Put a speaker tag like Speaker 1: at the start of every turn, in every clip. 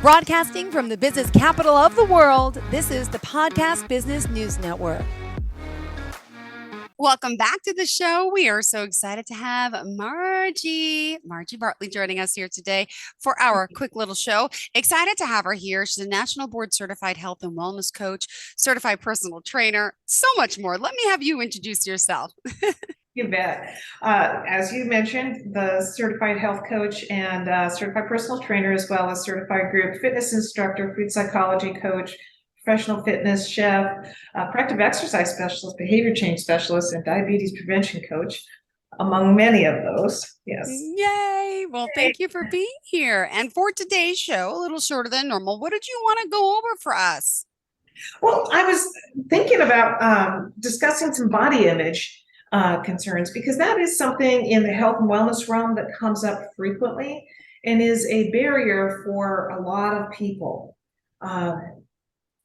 Speaker 1: Broadcasting from the business capital of the world, this is the Podcast Business News Network.
Speaker 2: Welcome back to the show. We are so excited to have Margy Bartley joining us here today for our quick little show. Excited to have her here. She's a National Board Certified Health and Wellness Coach, Certified Personal Trainer, so much more. Let me have you introduce yourself.
Speaker 3: You bet. As you mentioned, the certified health coach and certified personal trainer, as well as certified group fitness instructor, food psychology coach, professional fitness chef, corrective exercise specialist, behavior change specialist, and diabetes prevention coach, among many of those. Yes.
Speaker 2: Yay. Well, thank you for being here. And for today's show, a little shorter than normal, what did you want to go over for us?
Speaker 3: Well, I was thinking about discussing some body image concerns, because that is something in the health and wellness realm that comes up frequently and is a barrier for a lot of people.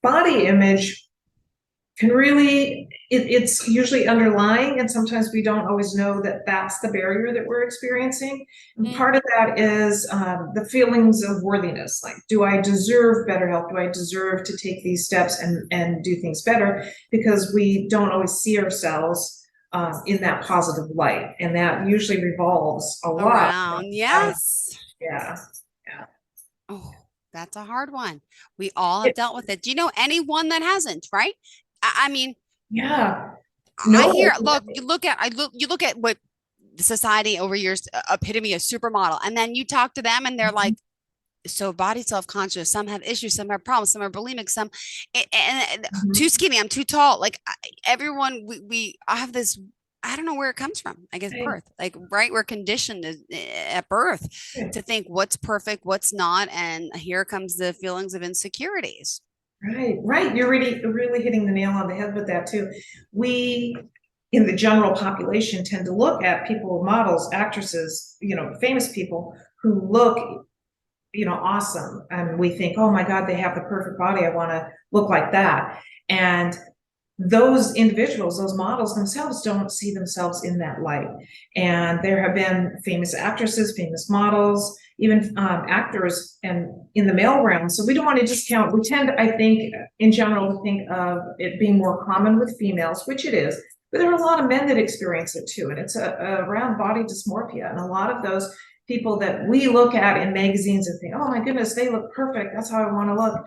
Speaker 3: Body image can really, it's usually underlying, and sometimes we don't always know that that's the barrier that we're experiencing. And part of that is the feelings of worthiness. Like, do I deserve better health? Do I deserve to take these steps and do things better? Because we don't always see ourselves in that positive light, and that usually revolves a lot
Speaker 2: around. Yes.
Speaker 3: Yeah.
Speaker 2: Oh, that's a hard one. We all have dealt with it. Do you know anyone that hasn't? Right? I mean,
Speaker 3: yeah.
Speaker 2: No. You look at what the society over years epitome of supermodel, and then you talk to them, and they're like, so body self-conscious, some have issues, some have problems, some are bulimic, some and too skinny, I'm too tall. Like everyone, I have this, I don't know where it comes from. I guess birth, like, right, we're conditioned at birth to think what's perfect, what's not, and here comes the feelings of insecurities.
Speaker 3: Right. You're really hitting the nail on the head with that too. We, in the general population, tend to look at people, models, actresses, famous people who look awesome. And we think, oh my God, they have the perfect body. I want to look like that. And those individuals, those models themselves, don't see themselves in that light. And there have been famous actresses, famous models, even actors, and in the male realm. So we don't want to discount. We tend, I think, in general, to think of it being more common with females, which it is. But there are a lot of men that experience it too. And it's around body dysmorphia. And a lot of those people that we look at in magazines and think, oh my goodness, they look perfect, that's how I want to look.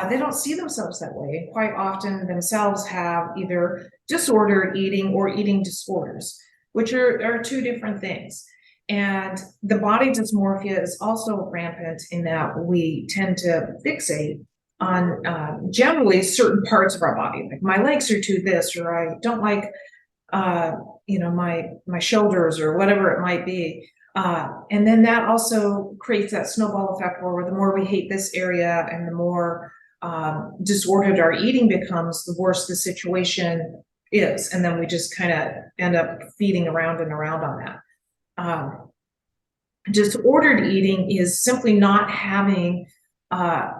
Speaker 3: They don't see themselves that way. And quite often themselves have either disordered eating or eating disorders, which are two different things. And the body dysmorphia is also rampant in that we tend to fixate on generally certain parts of our body. Like, my legs are too this, or I don't like my shoulders, or whatever it might be. And then that also creates that snowball effect where the more we hate this area and the more disordered our eating becomes, the worse the situation is. And then we just kind of end up feeding around and around on that. Disordered eating is simply not having a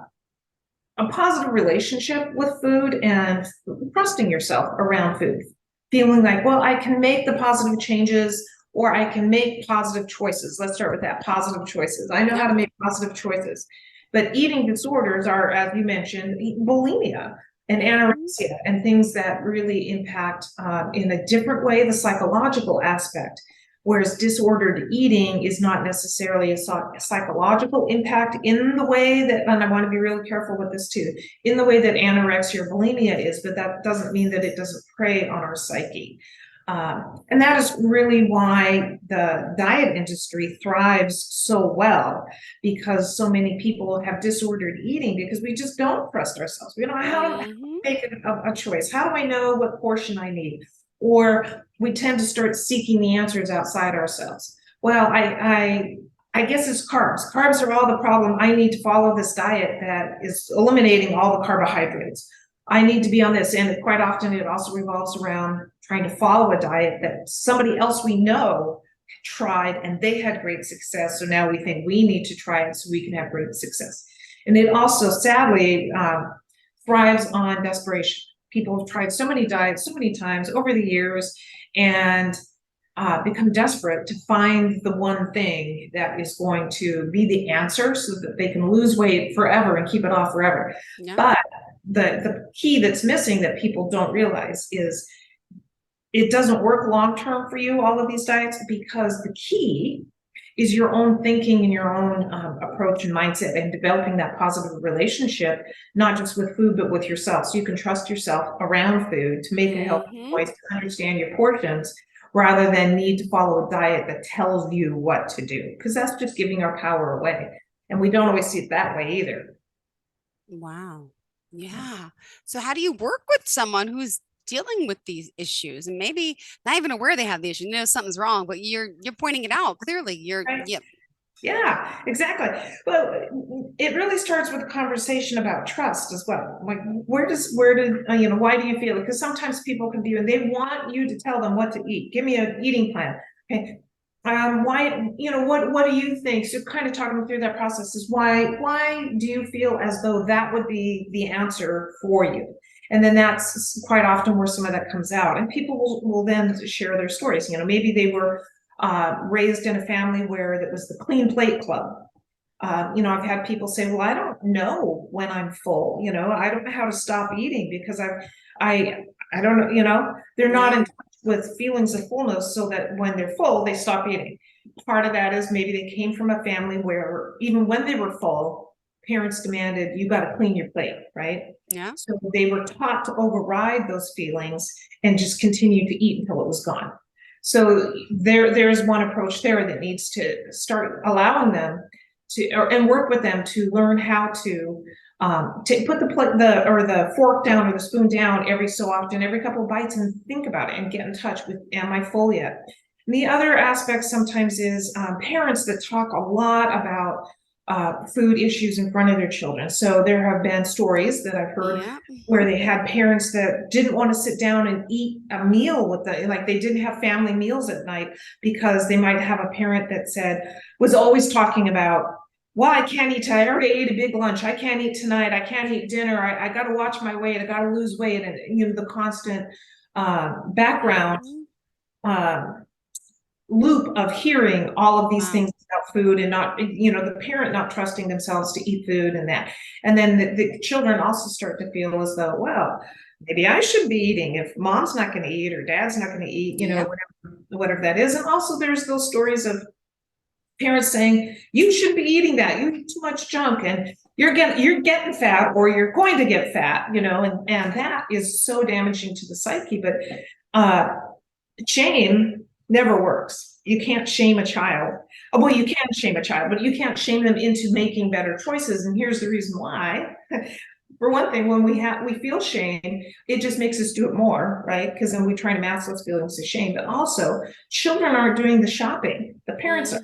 Speaker 3: positive relationship with food and trusting yourself around food. Feeling like, well, I can make the positive changes, or I can make positive choices. Let's start with that, positive choices. I know how to make positive choices. But eating disorders are, as you mentioned, bulimia and anorexia, and things that really impact in a different way the psychological aspect. Whereas disordered eating is not necessarily a psychological impact in the way that, and I want to be really careful with this too, in the way that anorexia or bulimia is, but that doesn't mean that it doesn't prey on our psyche. And that is really why the diet industry thrives so well, because so many people have disordered eating because we just don't trust ourselves. We don't know how to make a choice. How do I know what portion I need? Or we tend to start seeking the answers outside ourselves. Well, I guess it's carbs. Carbs are all the problem. I need to follow this diet that is eliminating all the carbohydrates. I need to be on this. And quite often it also revolves around trying to follow a diet that somebody else we know tried and they had great success. So now we think we need to try it so we can have great success. And it also sadly thrives on desperation. People have tried so many diets so many times over the years, and become desperate to find the one thing that is going to be the answer so that they can lose weight forever and keep it off forever.
Speaker 2: Yeah.
Speaker 3: But the key that's missing that people don't realize is it doesn't work long term for you, all of these diets, because the key is your own thinking and your own approach and mindset, and developing that positive relationship, not just with food, but with yourself. So you can trust yourself around food to make a healthy choice, to understand your portions, rather than need to follow a diet that tells you what to do, because that's just giving our power away. And we don't always see it that way either.
Speaker 2: Wow. Yeah. So how do you work with someone who's dealing with these issues and maybe not even aware they have the issue? You know something's wrong, but you're pointing it out clearly.
Speaker 3: Right.
Speaker 2: Yep.
Speaker 3: Yeah, exactly. Well, it really starts with a conversation about trust as well. Like, where did, why do you feel it? Because sometimes people can be, and they want you to tell them what to eat. Give me an eating plan. Okay. Why, what do you think? So kind of talking through that process is why do you feel as though that would be the answer for you? And then that's quite often where some of that comes out. And people will then share their stories. Maybe they were raised in a family where it was the clean plate club. I've had people say, well, I don't know when I'm full, I don't know how to stop eating because I don't know, they're not in touch with feelings of fullness, so that when they're full, they stop eating. Part of that is maybe they came from a family where even when they were full, parents demanded, you got to clean your plate, right?
Speaker 2: Yeah.
Speaker 3: So they were taught to override those feelings and just continue to eat until it was gone. So there's one approach there that needs to start allowing them to, and work with them to learn how to put the fork down or the spoon down every so often, every couple of bites, and think about it and get in touch with, am I full yet? And the other aspect sometimes is parents that talk a lot about food issues in front of their children. So there have been stories that I've heard where they had parents that didn't want to sit down and eat a meal with like they didn't have family meals at night because they might have a parent that was always talking about, well, I can't eat tonight. I already ate a big lunch. I can't eat tonight. I can't eat dinner. I got to watch my weight. I got to lose weight. And the constant background loop of hearing all of these things about food, and not, the parent not trusting themselves to eat food, and then the children also start to feel as though, well, maybe I should be eating if mom's not going to eat or dad's not going to eat, whatever that is. And also there's those stories of parents saying, you shouldn't be eating that, you eat too much junk and you're getting fat, or you're going to get fat, and that is so damaging to the psyche. But shame never works. You can't shame a child. Well, you can shame a child, but you can't shame them into making better choices. And here's the reason why. For one thing, when we feel shame, it just makes us do it more, right? Because then we try to mask those feelings of shame. But also, children aren't doing the shopping. The parents are.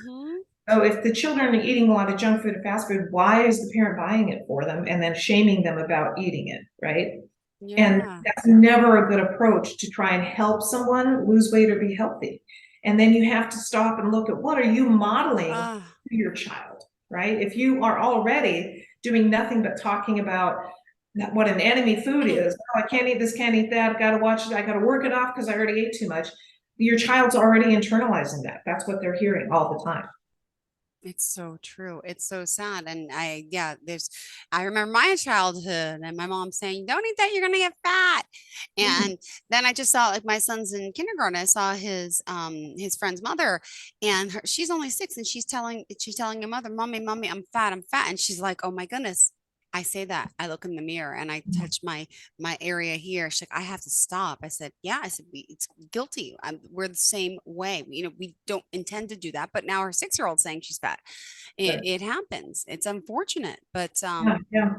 Speaker 3: So if the children are eating a lot of junk food and fast food, why is the parent buying it for them and then shaming them about eating it, right? Yeah. And that's never a good approach to try and help someone lose weight or be healthy. And then you have to stop and look at, what are you modeling to your child, right? If you are already doing nothing but talking about what an enemy food is, oh, I can't eat this, can't eat that, I got to watch it, I got to work it off because I already ate too much. Your child's already internalizing that. That's what they're hearing all the time.
Speaker 2: It's so true. It's so sad. And I remember my childhood and my mom saying, don't eat that, you're going to get fat. And then I just saw, like, my son's in kindergarten. I saw his friend's mother, and she's only 6, and she's telling her mother, mommy, I'm fat. And she's like, oh my goodness. I say that. I look in the mirror and I touch my area here. She's like, I have to stop. I said, yeah. I said, it's guilty. We're the same way. We don't intend to do that. But now her 6-year-old saying she's fat. It happens. It's unfortunate, but
Speaker 3: yeah.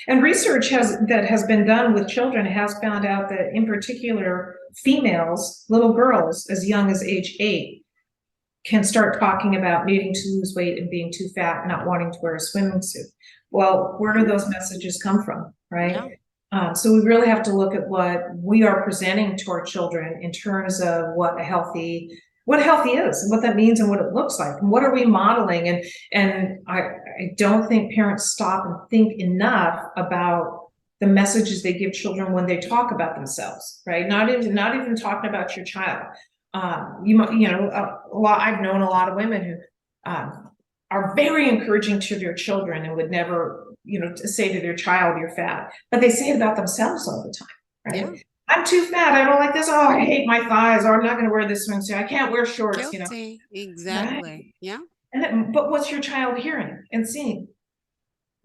Speaker 3: And research that has been done with children has found out that, in particular, females, little girls as young as age 8, can start talking about needing to lose weight and being too fat, not wanting to wear a swimming suit. Well, where do those messages come from, right? Yeah. So we really have to look at what we are presenting to our children in terms of what healthy is, and what that means, and what it looks like, and what are we modeling. And I don't think parents stop and think enough about the messages they give children when they talk about themselves, right? Not even talking about your child. I've known a lot of women who are very encouraging to their children and would never, say to their child, "You're fat," but they say it about themselves all the time, right?
Speaker 2: Yeah.
Speaker 3: "I'm too fat. I don't like this. Oh, I hate my thighs. Or I'm not going to wear this swimsuit. I can't wear shorts."
Speaker 2: Guilty. Exactly.
Speaker 3: Right?
Speaker 2: Yeah.
Speaker 3: But what's your child hearing and seeing?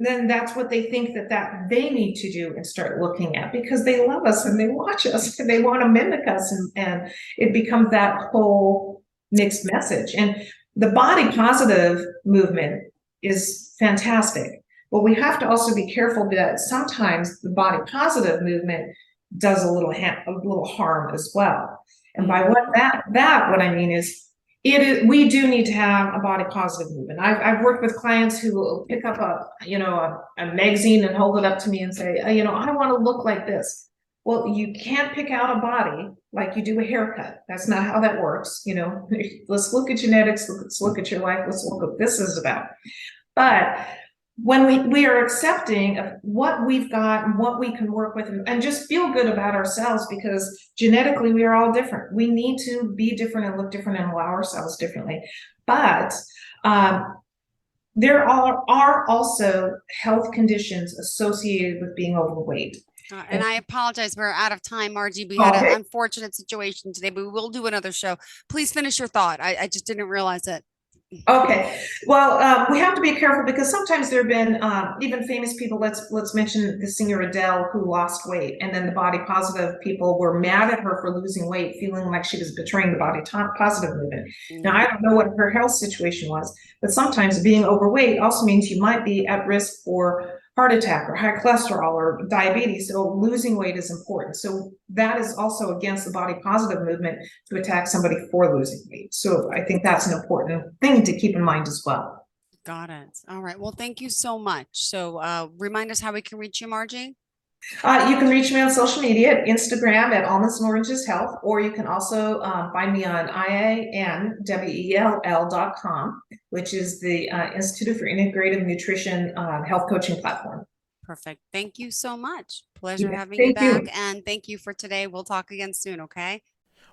Speaker 3: Then that's what they think that they need to do and start looking at, because they love us and they watch us and they want to mimic us, and it becomes that whole mixed message. And the body positive movement is fantastic, but we have to also be careful that sometimes the body positive movement does a little harm as well. And by what I mean is, we do need to have a body positive movement. I've worked with clients who will pick up a magazine and hold it up to me and say, "I want to look like this." Well, you can't pick out a body like you do a haircut. That's not how that works. Let's look at genetics. Let's look at your life. Let's look at what this is about. But when we are accepting of what we've got and what we can work with, and just feel good about ourselves, because genetically we are all different. We need to be different and look different and allow ourselves differently. But there are also health conditions associated with being overweight.
Speaker 2: And I apologize. We're out of time, Margy. We had an unfortunate situation today, but we will do another show. Please finish your thought. I just didn't realize it.
Speaker 3: Okay. Well, we have to be careful, because sometimes there have been even famous people. Let's mention the singer Adele, who lost weight, and then the body positive people were mad at her for losing weight, feeling like she was betraying the body positive movement. Now, I don't know what her health situation was, but sometimes being overweight also means you might be at risk for heart attack or high cholesterol or diabetes. So losing weight is important. So that is also against the body positive movement, to attack somebody for losing weight. So I think that's an important thing to keep in mind as well.
Speaker 2: Got it. All right. Well, thank you so much. So remind us how we can reach you, Margy.
Speaker 3: You can reach me on social media at Instagram at Almonds and Oranges Health, or you can also find me on IANWELL.com, which is the Institute for Integrative Nutrition health coaching platform.
Speaker 2: Perfect. Thank you so much. Pleasure having
Speaker 3: Thank
Speaker 2: you back.
Speaker 3: you.
Speaker 2: And thank you for today. We'll talk again soon. Okay.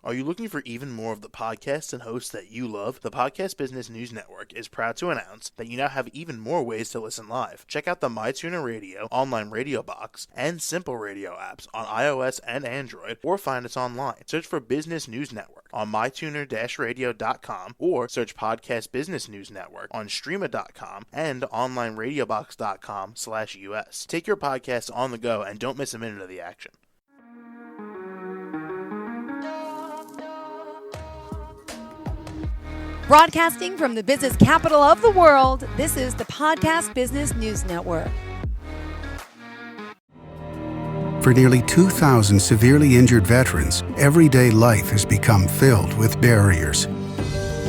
Speaker 4: Are you looking for even more of the podcasts and hosts that you love? The Podcast Business News Network is proud to announce that you now have even more ways to listen live. Check out the MyTuner Radio, online radio box, and Simple Radio apps on iOS and Android, or find us online. Search for Business News Network on mytuner-radio.com, or search Podcast Business News Network on streama.com and onlineradiobox.com/US. Take your podcast on the go and don't miss a minute of the action.
Speaker 1: Broadcasting from the business capital of the world, this is the Podcast Business News Network.
Speaker 5: For nearly 2,000 severely injured veterans, everyday life has become filled with barriers.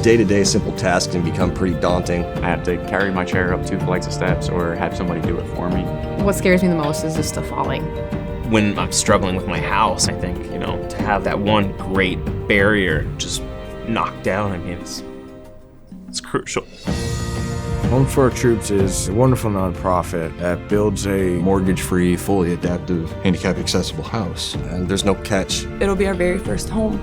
Speaker 6: Day-to-day simple tasks can become pretty daunting.
Speaker 7: I have to carry my chair up 2 flights of steps or have somebody do it for me.
Speaker 8: What scares me the most is just the falling.
Speaker 9: When I'm struggling with my house, I think, to have that one great barrier just knocked down, it's crucial.
Speaker 10: Home for Our Troops is a wonderful nonprofit that builds a
Speaker 6: Mortgage-free, fully adaptive, handicap-accessible house. And there's no catch.
Speaker 11: It'll be our very first home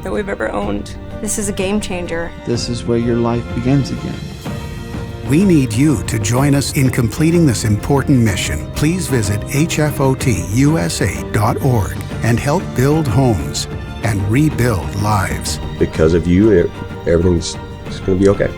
Speaker 11: that we've ever owned. This is a game changer.
Speaker 12: This is where your life begins again.
Speaker 5: We need you to join us in completing this important mission. Please visit hfotusa.org and help build homes and rebuild lives.
Speaker 6: Because of you, everything's going to be okay.